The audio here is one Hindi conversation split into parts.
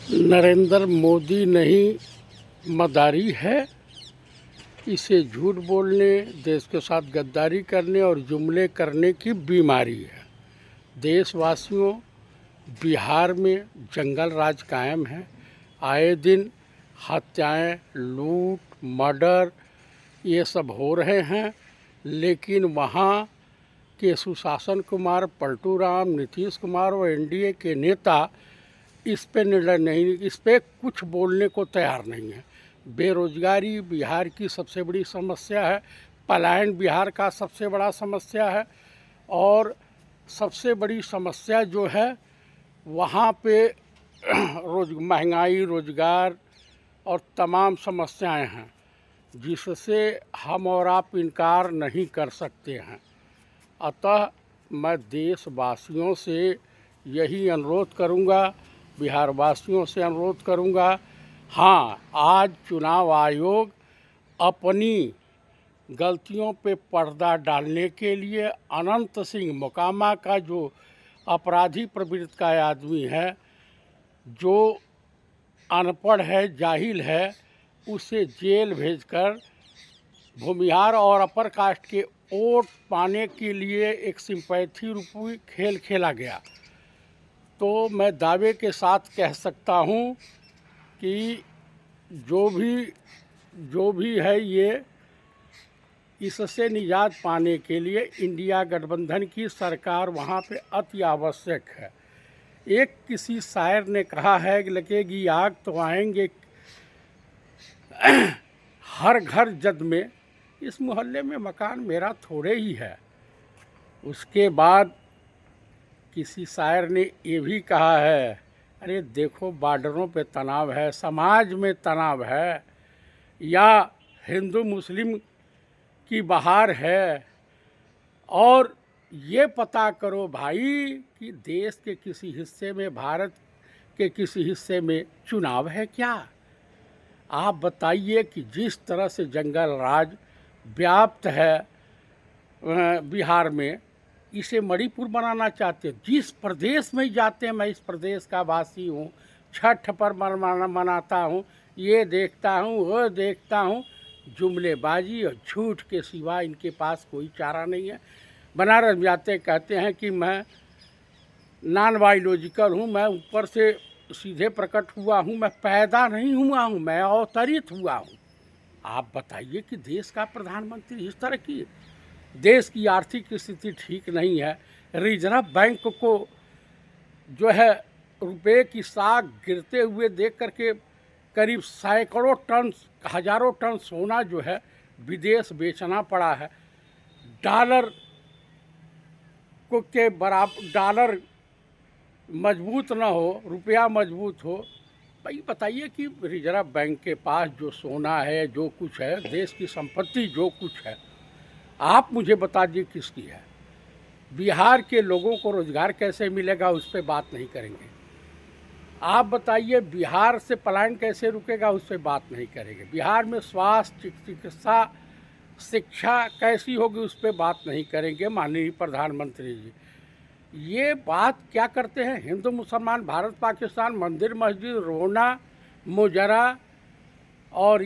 नरेंद्र मोदी नहीं मदारी है। इसे झूठ बोलने, देश के साथ गद्दारी करने और जुमले करने की बीमारी है। देशवासियों, बिहार में जंगल राज कायम है। आए दिन हत्याएं, लूट, मर्डर ये सब हो रहे हैं, लेकिन वहाँ के सुशासन कुमार, पलटू राम, नीतीश कुमार और एनडीए के नेता इस पे निर्णय नहीं, इस पे कुछ बोलने को तैयार नहीं है। बेरोजगारी बिहार की सबसे बड़ी समस्या है। पलायन बिहार का सबसे बड़ा समस्या है। और सबसे बड़ी समस्या जो है वहाँ पे महंगाई, रोजगार और तमाम समस्याएं हैं, जिससे हम और आप इनकार नहीं कर सकते हैं। अतः मैं देशवासियों से यही अनुरोध करूँगा, बिहार वासियों से अनुरोध करूँगा, हाँ, आज चुनाव आयोग अपनी गलतियों पे पर्दा डालने के लिए अनंत सिंह मोकामा का, जो अपराधी प्रवृत्ति का आदमी है, जो अनपढ़ है, जाहिल है, उसे जेल भेजकर भूमिहार और अपर कास्ट के वोट पाने के लिए एक सिंपैथी रूपी खेल खेला गया। तो मैं दावे के साथ कह सकता हूँ कि जो भी है, ये इससे निजात पाने के लिए इंडिया गठबंधन की सरकार वहाँ पे अति आवश्यक है। एक किसी शायर ने कहा है कि लगेगी आग तो आएंगे हर घर जद में, इस मोहल्ले में मकान मेरा थोड़े ही है। उसके बाद किसी शायर ने ये भी कहा है, अरे देखो बॉर्डरों पे तनाव है, समाज में तनाव है, या हिंदू मुस्लिम की बहार है, और ये पता करो भाई कि देश के किसी हिस्से में, भारत के किसी हिस्से में चुनाव है क्या। आप बताइए कि जिस तरह से जंगल राज व्याप्त है बिहार में, इसे मणिपुर बनाना चाहते हैं। जिस प्रदेश में जाते हैं, मैं इस प्रदेश का वासी हूँ, छठ पर मनाता हूँ, ये देखता हूँ, वो देखता हूँ, जुमलेबाजी और झूठ के सिवा इनके पास कोई चारा नहीं है। बनारस जाते कहते हैं कि मैं नॉन बायोलॉजिकल हूँ, मैं ऊपर से सीधे प्रकट हुआ हूँ, मैं पैदा नहीं हुआ हूँ, मैं अवतरित हुआ हूँ। आप बताइए कि देश का प्रधानमंत्री इस तरह की, देश की आर्थिक स्थिति ठीक नहीं है। रिजर्व बैंक को जो है रुपए की साख गिरते हुए देख करके करीब सैकड़ों टन, हजारों टन सोना जो है विदेश बेचना पड़ा है। डॉलर को के बराबर डॉलर मजबूत ना हो, रुपया मजबूत हो। भाई बताइए कि रिजर्व बैंक के पास जो सोना है, जो कुछ है, देश की संपत्ति जो कुछ है, आप मुझे बता दीजिए किसकी है। बिहार के लोगों को रोजगार कैसे मिलेगा, उस पर बात नहीं करेंगे। आप बताइए बिहार से पलायन कैसे रुकेगा, उस पर बात नहीं करेंगे। बिहार में स्वास्थ्य, चिकित्सा, शिक्षा कैसी होगी, उस पर बात नहीं करेंगे माननीय प्रधानमंत्री जी। ये बात क्या करते हैं, हिंदू मुसलमान, भारत पाकिस्तान, मंदिर मस्जिद, रोना मुजरा और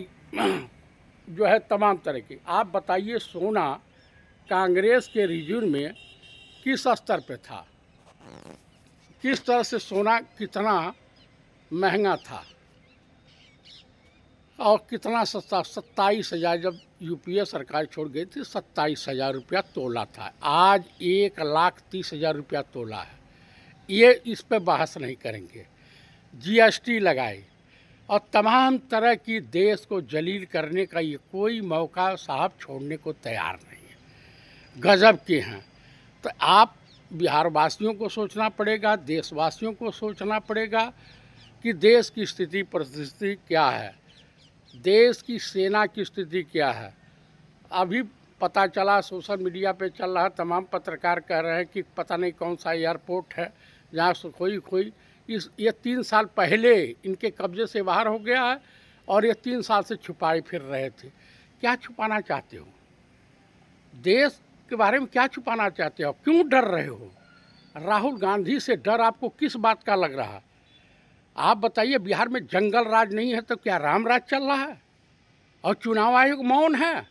जो है तमाम तरह की। आप बताइए सोना कांग्रेस के रिज्यूम में किस स्तर पे था, किस तरह से सोना कितना महंगा था और कितना सस्ता। 27,000 जब यूपीए सरकार छोड़ गई थी, 27,000 रुपया तोला था। आज 1,30,000 रुपया तोला है। ये इस पे बहस नहीं करेंगे। जीएसटी लगाई और तमाम तरह की देश को जलील करने का ये कोई मौका साहब छोड़ने को तैयार नहीं है। गजब के हैं। तो आप बिहार वासियों को सोचना पड़ेगा, देशवासियों को सोचना पड़ेगा कि देश की स्थिति परिस्थिति क्या है, देश की सेना की स्थिति क्या है। अभी पता चला, सोशल मीडिया पे चल रहा, तमाम पत्रकार कह रहे हैं कि पता नहीं कौन सा एयरपोर्ट है जहाँ से कोई ये 3 साल पहले इनके कब्जे से बाहर हो गया है और ये 3 साल से छुपाए फिर रहे थे। क्या छुपाना चाहते हो, देश के बारे में क्या छुपाना चाहते हो, क्यों डर रहे हो? राहुल गांधी से डर आपको किस बात का लग रहा? आप बताइए, बिहार में जंगल राज नहीं है तो क्या राम राज चल रहा है? और चुनाव आयोग मौन है,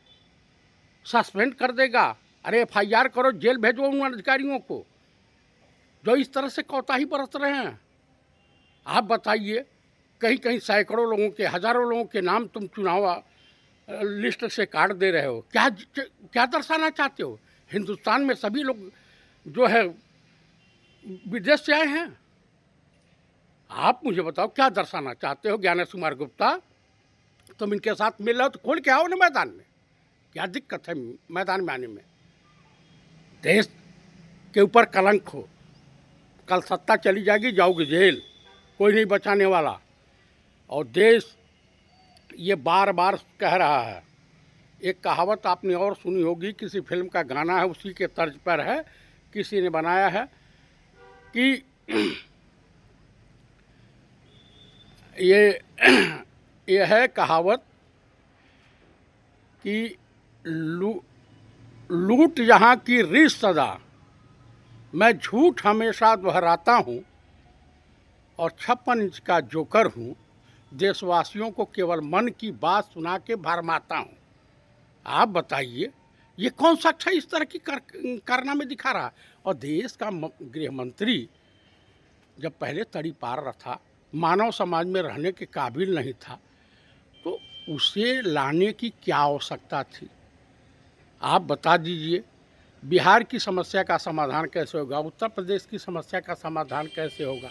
सस्पेंड कर देगा। अरे FIR करो, जेल भेजो उन अधिकारियों को जो इस तरह से कोताही बरत रहे हैं। आप बताइए, कहीं कहीं सैकड़ों लोगों के, हजारों लोगों के नाम तुम चुनाव लिस्ट से काट दे रहे हो। क्या क्या दर्शाना चाहते हो? हिंदुस्तान में सभी लोग जो है विदेश से आए हैं। आप मुझे बताओ क्या दर्शाना चाहते हो? ज्ञानेश कुमार गुप्ता, तुम इनके साथ मिल रहे हो तो खोल के आओ ना मैदान में। क्या दिक्कत है मैदान में आने में? देश के ऊपर कलंक हो, कल सत्ता चली जाएगी, जाओगे जेल, कोई नहीं बचाने वाला। और देश ये बार बार कह रहा है, एक कहावत आपने और सुनी होगी, किसी फिल्म का गाना है, उसी के तर्ज पर है, किसी ने बनाया है कि ये है कहावत कि लूट यहाँ की रीत सदा, मैं झूठ हमेशा दोहराता हूँ और 56 इंच का जोकर हूँ, देशवासियों को केवल मन की बात सुना के भरमाता हूँ। आप बताइए, ये कौन सा अच्छा इस तरह की कारनामे दिखा रहा? और देश का गृह मंत्री जब पहले तड़ी पार रहा था, मानव समाज में रहने के काबिल नहीं था, तो उसे लाने की क्या आवश्यकता थी? आप बता दीजिए, बिहार की समस्या का समाधान कैसे होगा? उत्तर प्रदेश की समस्या का समाधान कैसे होगा?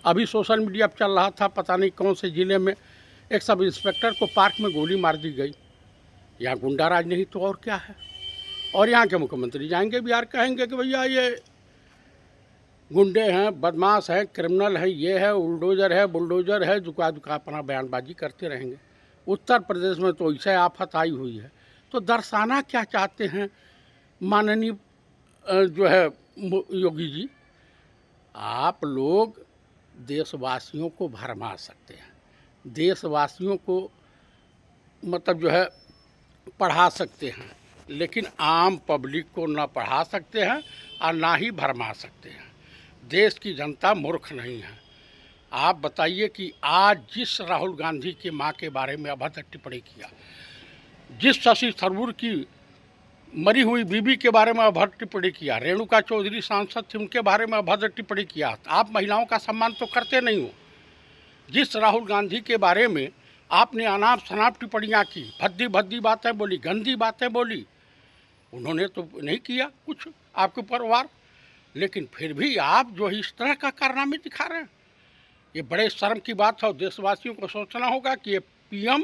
अभी सोशल मीडिया पर चल रहा था, पता नहीं कौन से ज़िले में एक सब इंस्पेक्टर को पार्क में गोली मार दी गई। यहाँ गुंडा राज नहीं तो और क्या है? और यहाँ के मुख्यमंत्री जाएंगे बिहार, कहेंगे कि भैया ये गुंडे हैं, बदमाश हैं, क्रिमिनल हैं, ये है, उल्डोजर है, बुलडोजर है, जुका जुका अपना बयानबाजी करते रहेंगे। उत्तर प्रदेश में तो ऐसे आफत आई हुई है। तो दर्शाना क्या चाहते हैं माननीय जो है योगी जी? आप लोग देशवासियों को भरमा सकते हैं, देशवासियों को मतलब जो है पढ़ा सकते हैं, लेकिन आम पब्लिक को ना पढ़ा सकते हैं और ना ही भरमा सकते हैं। देश की जनता मूर्ख नहीं है। आप बताइए कि आज जिस राहुल गांधी की मां के बारे में अभद्र टिप्पणी किया, जिस शशि थरूर की मरी हुई बीबी के बारे में अभद्र टिप्पणी किया, रेणुका चौधरी सांसद थी, उनके बारे में अभद्र टिप्पणी किया, आप महिलाओं का सम्मान तो करते नहीं हो। जिस राहुल गांधी के बारे में आपने अनाप शनाप टिप्पणियाँ की, भद्दी भद्दी बातें बोली, गंदी बातें बोली, उन्होंने तो नहीं किया कुछ आपके परिवार, लेकिन फिर भी आप जो इस तरह का कारनामे दिखा रहे हैं, ये बड़े शर्म की बात है। और देशवासियों को सोचना होगा कि ये PM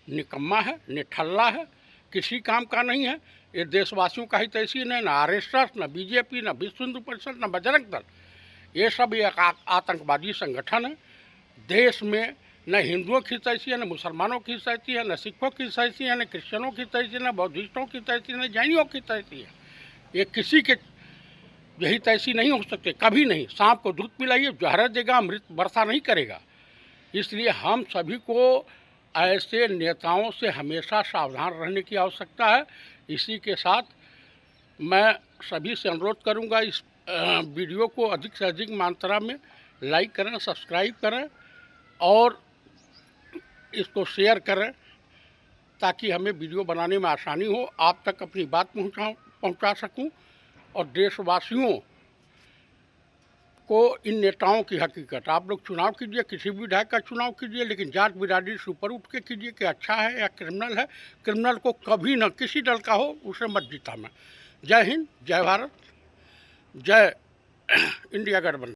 निकम्मा है, निठल्ला है, किसी काम का नहीं है। ये देशवासियों का ही तैसी नहीं, ना RSS, ना BJP, ना विश्व हिंदू परिषद, ना बजरंग दल, ये सब एक आतंकवादी संगठन है। देश में न हिंदुओं की तैसी है, न मुसलमानों की तैसी है, न सिखों की तैसी है, न क्रिश्चियनों की तैसी है, न बौद्धिस्टों की तैसी है, न जैनियों की तैसी है। ये किसी के यही तैसी नहीं हो सकते, कभी नहीं। सांप को दूध पिलाइए, जहर देगा, अमृत वर्षा नहीं करेगा। इसलिए हम सभी को ऐसे नेताओं से हमेशा सावधान रहने की आवश्यकता है। इसी के साथ मैं सभी से अनुरोध करूंगा, इस वीडियो को अधिक से अधिक मात्रा में लाइक करें, सब्सक्राइब करें और इसको शेयर करें, ताकि हमें वीडियो बनाने में आसानी हो, आप तक अपनी बात पहुंचा सकूं और देशवासियों को इन नेताओं की हकीकत। आप लोग चुनाव कीजिए, किसी भी विधायक का चुनाव कीजिए, लेकिन जात बिरादरी से ऊपर उठ के कीजिए कि अच्छा है या क्रिमिनल है। क्रिमिनल को कभी न, किसी दल का हो, उसे मत जीता मैं। जय हिंद, जय भारत, जय इंडिया गठबंधन।